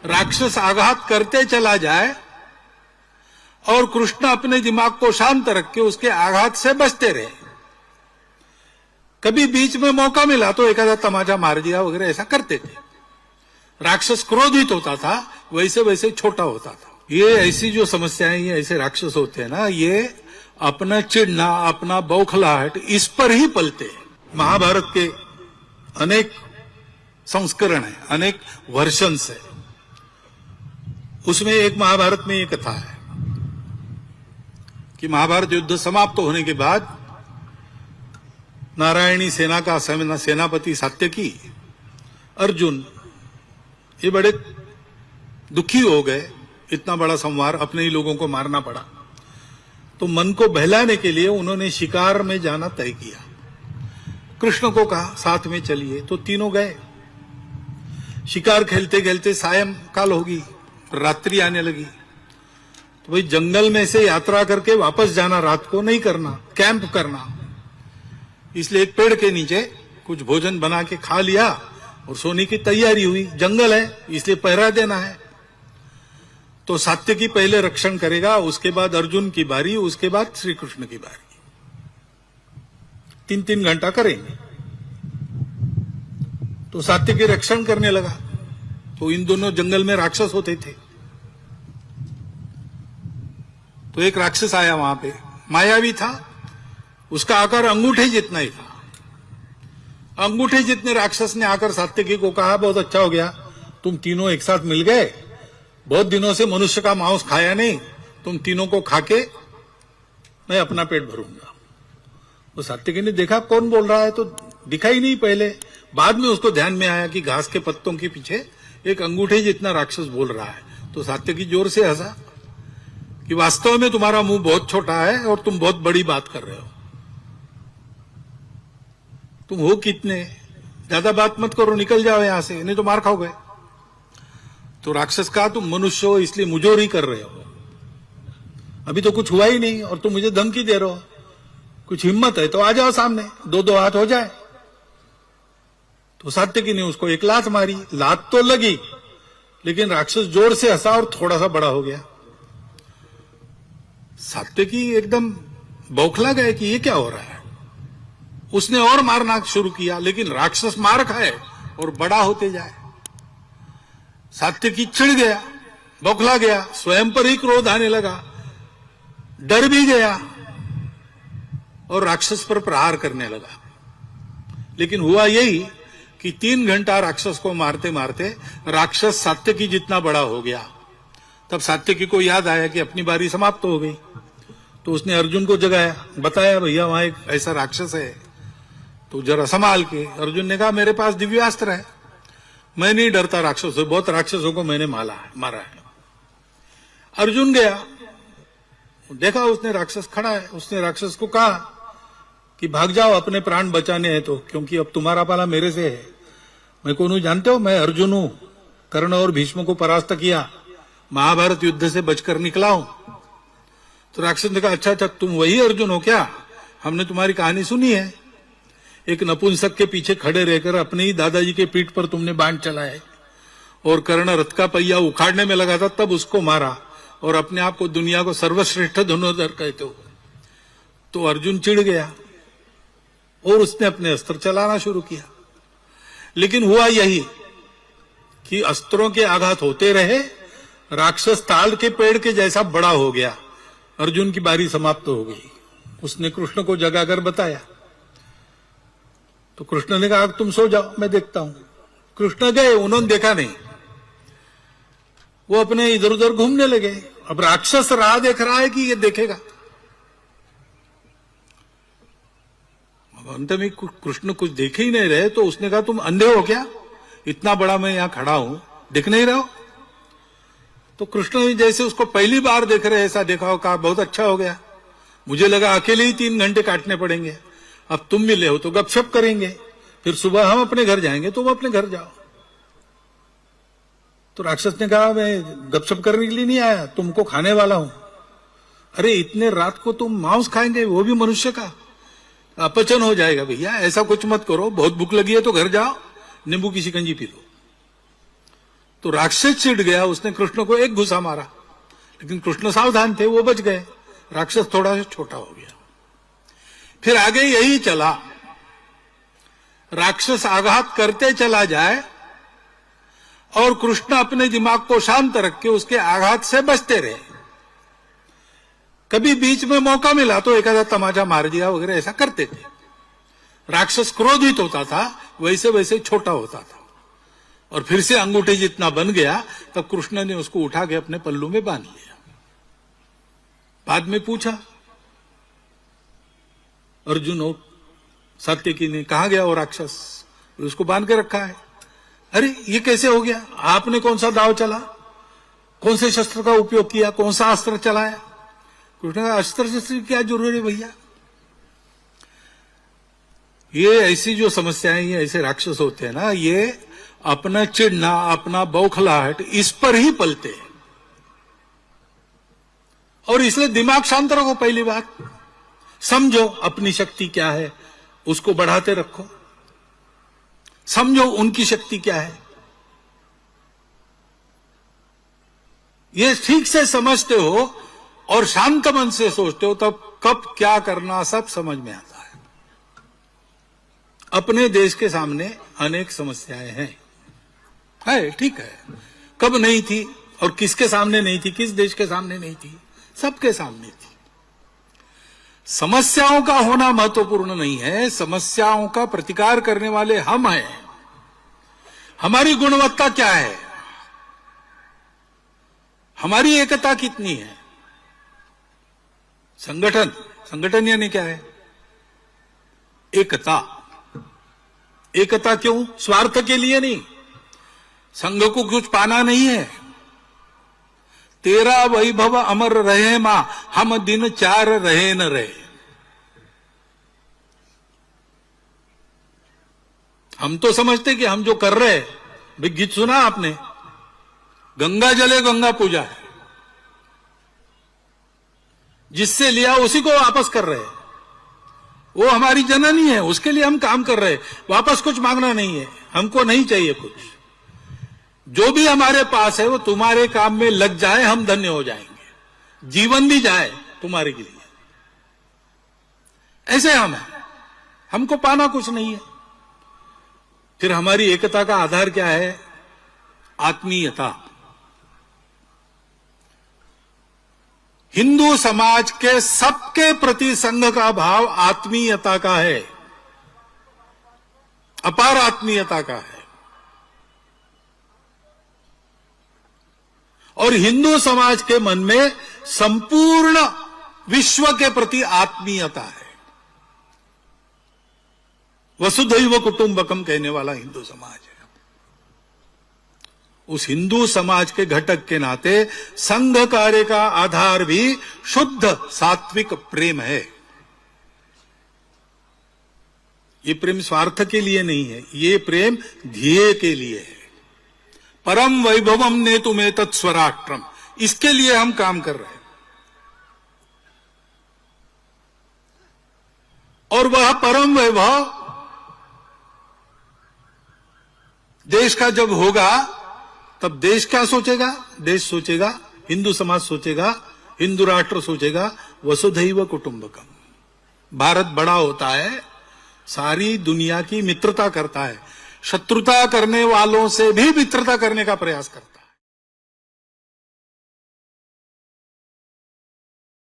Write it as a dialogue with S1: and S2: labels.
S1: राक्षस आघात करते चला जाए और कृष्ण अपने दिमाग को शांत रख के उसके आघात से बचते रहे। कभी बीच में मौका मिला तो एक आधा तमाचा मार दिया वगैरह ऐसा करते थे। राक्षस क्रोधित होता था, वैसे वैसे छोटा होता था। ये ऐसी जो समस्याएं, ये ऐसे राक्षस होते हैं ना, ये अपना चिढ़ना, अपना बौखलाहट, इस पर ही पलते हैं। महाभारत के अनेक संस्करण है, अनेक वर्षन्स है। उसमें एक महाभारत में ये कथा है कि महाभारत युद्ध समाप्त होने के बाद नारायणी सेना का सेनापति सात्यकी, अर्जुन, ये बड़े दुखी हो गए। इतना बड़ा संहार, अपने ही लोगों को मारना पड़ा। तो मन को बहलाने के लिए उन्होंने शिकार में जाना तय किया। कृष्ण को कहा साथ में चलिए, तो तीनों गए। शिकार खेलते खेलते सायंकाल होगी, रात्रि आने लगी। तो भाई जंगल में से यात्रा करके वापस जाना रात को नहीं करना, कैंप करना। इसलिए एक पेड़ के नीचे कुछ भोजन बना के खा लिया और सोने की तैयारी हुई। जंगल है इसलिए पहरा देना है। तो सात्यकी पहले रक्षण करेगा, उसके बाद अर्जुन की बारी, उसके बाद श्री कृष्ण की बारी। 3-3 घंटा करेंगे। तो सात्यकी रक्षण करने लगा। तो इन दोनों जंगल में राक्षस होते थे। तो एक राक्षस आया वहां पे, मायावी था, उसका आकार अंगूठे जितना ही था। अंगूठे जितने राक्षस ने आकर सात्यकी को कहा, बहुत अच्छा हो गया, तुम तीनों एक साथ मिल गए। बहुत दिनों से मनुष्य का मांस खाया नहीं, तुम तीनों को खाके मैं अपना पेट भरूंगा। वो सात्यकी ने देखा कौन बोल रहा है, तो दिखा ही नहीं पहले। बाद में उसको ध्यान में आया कि घास के पत्तों के पीछे एक अंगूठे जितना राक्षस बोल रहा है। तो सात्यकी जोर से हंसा कि वास्तव में तुम्हारा मुंह बहुत छोटा है और तुम बहुत बड़ी बात कर रहे हो। तुम हो कितने, ज्यादा बात मत करो, निकल जाओ यहां से, नहीं तो मार खाओगे। तो राक्षस कहा, तुम मनुष्य हो इसलिए मुजोरी कर रहे हो, अभी तो कुछ हुआ ही नहीं और तुम मुझे धमकी दे रहे हो। कुछ हिम्मत है तो आ जाओ सामने, 2-2 हाथ हो जाए। तो सात्यकी ने उसको एक लात मारी। लात तो लगी, लेकिन राक्षस जोर से हंसा और थोड़ा सा बड़ा हो गया। सात्यकी एकदम बौखला गए कि ये क्या हो रहा है। उसने और मारना शुरू किया, लेकिन राक्षस मार खाए और बड़ा होते जाए। सात्यकी चिढ़ गया, बौखला गया, स्वयं पर ही क्रोध आने लगा, डर भी गया और राक्षस पर प्रहार करने लगा। लेकिन हुआ यही कि 3 घंटा राक्षस को मारते मारते राक्षस सात्यकी जितना बड़ा हो गया। तब सात्यकी को याद आया कि अपनी बारी समाप्त हो गई। तो उसने अर्जुन को जगाया, बताया भैया वहां एक ऐसा राक्षस है, तो जरा संभाल के। अर्जुन ने कहा मेरे पास दिव्यास्त्र है, मैं नहीं डरता राक्षसों से, बहुत राक्षसों को मैंने मारा है। अर्जुन गया, देखा उसने राक्षस खड़ा है। उसने राक्षस को कहा कि भाग जाओ, अपने प्राण बचाने हैं तो, क्योंकि अब तुम्हारा पाला मेरे से है। मैं कौन हूं जानते हो? मैं अर्जुन हूं, कर्ण और भीष्म को परास्त किया, महाभारत युद्ध से बचकर निकला हूं। तो राक्षस ने कहा अच्छा अच्छा, तुम वही अर्जुन हो क्या? हमने तुम्हारी कहानी सुनी है। एक नपुंसक के पीछे खड़े रहकर अपने ही दादाजी के पीठ पर तुमने बाण चलाए और कर्ण रथ का पहिया उखाड़ने में लगा था, तब उसको मारा और अपने आप को दुनिया को सर्वश्रेष्ठ धनुर्धर कहते हो। तो अर्जुन चिढ़ गया और उसने अपने अस्त्र चलाना शुरू किया। लेकिन हुआ यही कि अस्त्रों के आघात होते रहे, राक्षस ताड़ के पेड़ के जैसा बड़ा हो गया। अर्जुन की बारी समाप्त हो गई। उसने कृष्ण को जगाकर बताया। तो कृष्ण ने कहा तुम सो जाओ, मैं देखता हूं। कृष्ण गए, उन्होंने देखा नहीं, वो अपने इधर उधर घूमने लगे। अब राक्षस राह देख रहा है कि ये देखेगा। अंत में कृष्ण कुछ देखे ही नहीं रहे, तो उसने कहा तुम अंधे हो क्या? इतना बड़ा मैं यहां खड़ा हूं, दिख नहीं रहा हो? तो कृष्ण ने जैसे उसको पहली बार देख रहे ऐसा देखा हो, कहा बहुत अच्छा हो गया, मुझे लगा अकेले ही 3 घंटे काटने पड़ेंगे, अब तुम मिले हो तो गपशप करेंगे, फिर सुबह हम अपने घर जाएंगे, तुम अपने घर जाओ। तो राक्षस ने कहा मैं गपशप करने के लिए नहीं आया, तुमको खाने वाला हूं। अरे इतने रात को तुम मांस खाएंगे, वो भी मनुष्य का? अपचन हो जाएगा भैया, ऐसा कुछ मत करो, बहुत भूख लगी है तो घर जाओ, नींबू की शिकंजी पी लो। तो राक्षस चिढ़ गया, उसने कृष्ण को एक घुसा मारा, लेकिन कृष्ण सावधान थे, वो बच गए। राक्षस थोड़ा सा छोटा हो गया। फिर आगे यही चला, राक्षस आघात करते चला जाए और कृष्ण अपने दिमाग को शांत रख के उसके आघात से बचते रहे। कभी बीच में मौका मिला तो एक आधा तमाचा मार दिया वगैरह, ऐसा करते थे। राक्षस क्रोधित होता था, वैसे वैसे छोटा होता था, और फिर से अंगूठे जितना बन गया, तब कृष्ण ने उसको उठा के अपने पल्लू में बांध लिया। बाद में पूछा अर्जुन और सात्यकी ने, कहां गया वो राक्षस? उसको बांध के रखा है। अरे ये कैसे हो गया? आपने कौन सा दाव चला, कौन से शस्त्र का उपयोग किया, कौन सा अस्त्र चलाया? कृष्ण का अस्त्र शस्त्र की क्या जरूरत है भैया? ये ऐसी जो समस्याएं, ये ऐसे राक्षस होते हैं ना, ये अपना चिढ़ना, अपना बौखलाहट, इस पर ही पलते हैं। और इसलिए दिमाग शांत रखो। पहली बात समझो अपनी शक्ति क्या है, उसको बढ़ाते रखो। समझो उनकी शक्ति क्या है, ये ठीक से समझते हो और शांत मन से सोचते हो, तब कब क्या करना सब समझ में आता है। अपने देश के सामने अनेक समस्याएं हैं, है ठीक है। कब नहीं थी और किसके सामने नहीं थी, किस देश के सामने नहीं थी, सबके सामने थी। समस्याओं का होना महत्वपूर्ण नहीं है, समस्याओं का प्रतिकार करने वाले हम हैं। हमारी गुणवत्ता क्या है, हमारी एकता कितनी है। संगठन यानी क्या है? एकता। एकता क्यों? स्वार्थ के लिए नहीं, संघ को कुछ पाना नहीं है। तेरा वैभव अमर रहे मां, हम दिन चार रहे न रहे। हम तो समझते कि हम जो कर रहे हैं, भाई गीत सुना आपने, गंगा जले गंगा पूजा है, जिससे लिया उसी को वापस कर रहे हैं। वो हमारी जननी है, उसके लिए हम काम कर रहे हैं, वापस कुछ मांगना नहीं है, हमको नहीं चाहिए कुछ। जो भी हमारे पास है वो तुम्हारे काम में लग जाए, हम धन्य हो जाएंगे, जीवन भी जाए तुम्हारे के लिए। ऐसे हम हैं, हमको पाना कुछ नहीं है। फिर हमारी एकता का आधार क्या है? आत्मीयता। हिंदू समाज के सबके प्रति संघ का भाव आत्मीयता का है, अपार आत्मीयता का है। और हिंदू समाज के मन में संपूर्ण विश्व के प्रति आत्मीयता है। वसुधैव कुटुंबकम कहने वाला हिंदू समाज है। उस हिंदू समाज के घटक के नाते संघ कार्य का आधार भी शुद्ध सात्विक प्रेम है। ये प्रेम स्वार्थ के लिए नहीं है, ये प्रेम ध्येय के लिए है। परम वैभवम ने तुम्हें तत्स्वराष्ट्रम, इसके लिए हम काम कर रहे हैं। और वह परम वैभव देश का जब होगा, तब देश क्या सोचेगा? देश सोचेगा, हिंदू समाज सोचेगा, हिंदू राष्ट्र सोचेगा वसुधैव कुटुंबकम। भारत बड़ा होता है, सारी दुनिया की मित्रता करता है, शत्रुता करने वालों से भी मित्रता करने का प्रयास करता है।